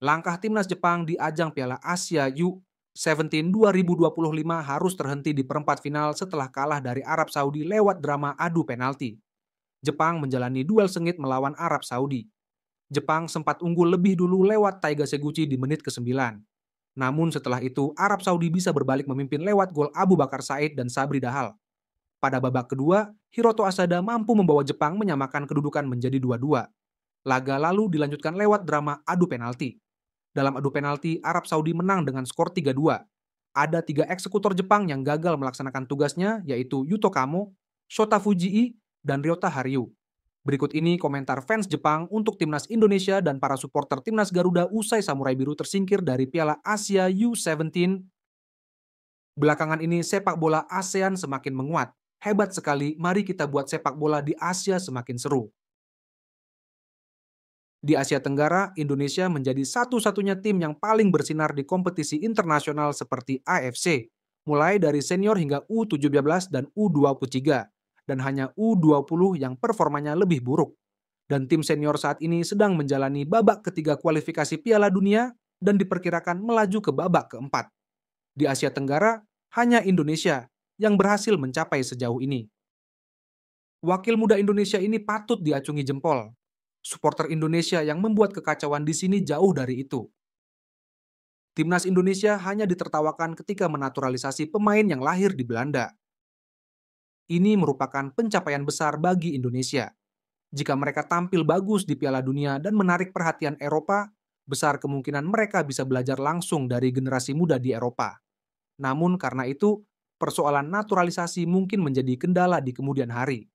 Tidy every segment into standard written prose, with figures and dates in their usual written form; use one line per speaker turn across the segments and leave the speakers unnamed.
Langkah timnas Jepang di ajang Piala Asia U17 2025 harus terhenti di perempat final setelah kalah dari Arab Saudi lewat drama adu penalti. Jepang menjalani duel sengit melawan Arab Saudi. Jepang sempat unggul lebih dulu lewat Taiga Seguchi di menit ke-9. Namun setelah itu, Arab Saudi bisa berbalik memimpin lewat gol Abu Bakar Said dan Sabri Dahal. Pada babak kedua, Hiroto Asada mampu membawa Jepang menyamakan kedudukan menjadi 2-2. Laga lalu dilanjutkan lewat drama adu penalti. Dalam adu penalti, Arab Saudi menang dengan skor 3-2. Ada 3 eksekutor Jepang yang gagal melaksanakan tugasnya, yaitu Yuto Kamo, Shota Fujii, dan Ryota Haryu. Berikut ini komentar fans Jepang untuk timnas Indonesia dan para supporter timnas Garuda usai Samurai Biru tersingkir dari Piala Asia U17. Belakangan ini sepak bola ASEAN semakin menguat. Hebat sekali, mari kita buat sepak bola di Asia semakin seru. Di Asia Tenggara, Indonesia menjadi satu-satunya tim yang paling bersinar di kompetisi internasional seperti AFC, mulai dari senior hingga U17 dan U23, dan hanya U20 yang performanya lebih buruk. Dan tim senior saat ini sedang menjalani babak ketiga kualifikasi Piala Dunia dan diperkirakan melaju ke babak keempat. Di Asia Tenggara, hanya Indonesia yang berhasil mencapai sejauh ini. Wakil muda Indonesia ini patut diacungi jempol. Supporter Indonesia yang membuat kekacauan di sini jauh dari itu. Timnas Indonesia hanya ditertawakan ketika menaturalisasi pemain yang lahir di Belanda. Ini merupakan pencapaian besar bagi Indonesia. Jika mereka tampil bagus di Piala Dunia dan menarik perhatian Eropa, besar kemungkinan mereka bisa belajar langsung dari generasi muda di Eropa. Namun karena itu, persoalan naturalisasi mungkin menjadi kendala di kemudian hari.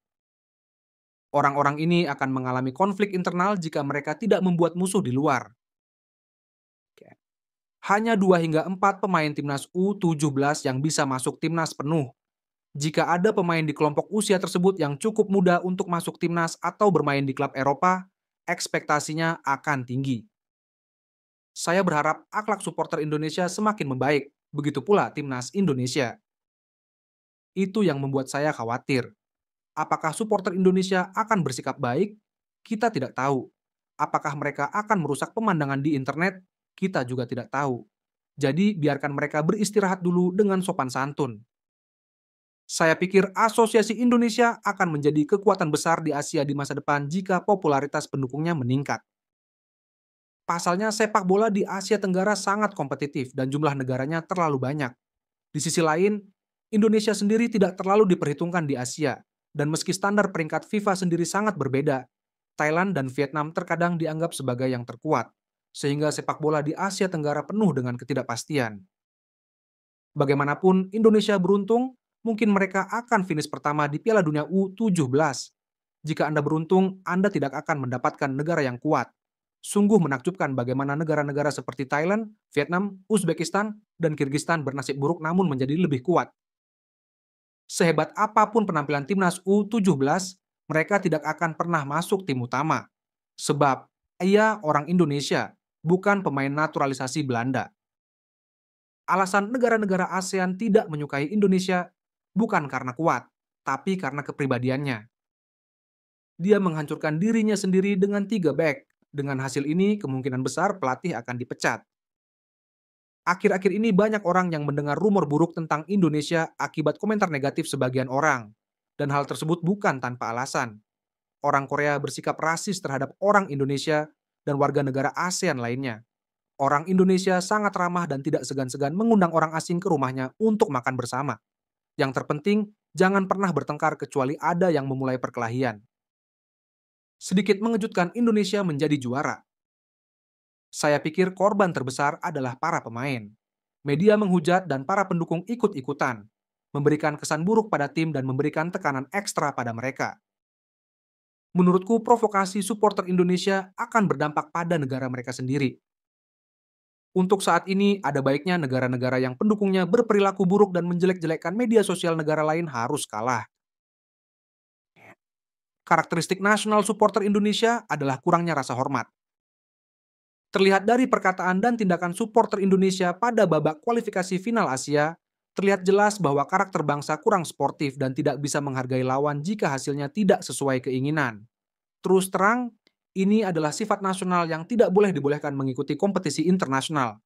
Orang-orang ini akan mengalami konflik internal jika mereka tidak membuat musuh di luar. Hanya 2 hingga 4 pemain timnas U17 yang bisa masuk timnas penuh. Jika ada pemain di kelompok usia tersebut yang cukup muda untuk masuk timnas atau bermain di klub Eropa, ekspektasinya akan tinggi. Saya berharap akhlak supporter Indonesia semakin membaik, begitu pula timnas Indonesia. Itu yang membuat saya khawatir. Apakah supporter Indonesia akan bersikap baik? Kita tidak tahu. Apakah mereka akan merusak pemandangan di internet? Kita juga tidak tahu. Jadi biarkan mereka beristirahat dulu dengan sopan santun. Saya pikir Asosiasi Indonesia akan menjadi kekuatan besar di Asia di masa depan jika popularitas pendukungnya meningkat. Pasalnya sepak bola di Asia Tenggara sangat kompetitif dan jumlah negaranya terlalu banyak. Di sisi lain, Indonesia sendiri tidak terlalu diperhitungkan di Asia. Dan meski standar peringkat FIFA sendiri sangat berbeda, Thailand dan Vietnam terkadang dianggap sebagai yang terkuat, sehingga sepak bola di Asia Tenggara penuh dengan ketidakpastian. Bagaimanapun, Indonesia beruntung, mungkin mereka akan finish pertama di Piala Dunia U17. Jika Anda beruntung, Anda tidak akan mendapatkan negara yang kuat. Sungguh menakjubkan bagaimana negara-negara seperti Thailand, Vietnam, Uzbekistan, dan Kirgistan bernasib buruk namun menjadi lebih kuat. Sehebat apapun penampilan timnas U17, mereka tidak akan pernah masuk tim utama. Sebab ia orang Indonesia, bukan pemain naturalisasi Belanda. Alasan negara-negara ASEAN tidak menyukai Indonesia bukan karena kuat, tapi karena kepribadiannya. Dia menghancurkan dirinya sendiri dengan 3 back. Dengan hasil ini, kemungkinan besar pelatih akan dipecat. Akhir-akhir ini banyak orang yang mendengar rumor buruk tentang Indonesia akibat komentar negatif sebagian orang. Dan hal tersebut bukan tanpa alasan. Orang Korea bersikap rasis terhadap orang Indonesia dan warga negara ASEAN lainnya. Orang Indonesia sangat ramah dan tidak segan-segan mengundang orang asing ke rumahnya untuk makan bersama. Yang terpenting, jangan pernah bertengkar kecuali ada yang memulai perkelahian. Sedikit mengejutkan, Indonesia menjadi juara. Saya pikir korban terbesar adalah para pemain. Media menghujat dan para pendukung ikut-ikutan, memberikan kesan buruk pada tim dan memberikan tekanan ekstra pada mereka. Menurutku, provokasi supporter Indonesia akan berdampak pada negara mereka sendiri. Untuk saat ini, ada baiknya negara-negara yang pendukungnya berperilaku buruk dan menjelek-jelekkan media sosial negara lain harus kalah. Karakteristik nasional supporter Indonesia adalah kurangnya rasa hormat. Terlihat dari perkataan dan tindakan supporter Indonesia pada babak kualifikasi final Asia, terlihat jelas bahwa karakter bangsa kurang sportif dan tidak bisa menghargai lawan jika hasilnya tidak sesuai keinginan. Terus terang, Ini adalah sifat nasional yang tidak boleh dibolehkan mengikuti kompetisi internasional.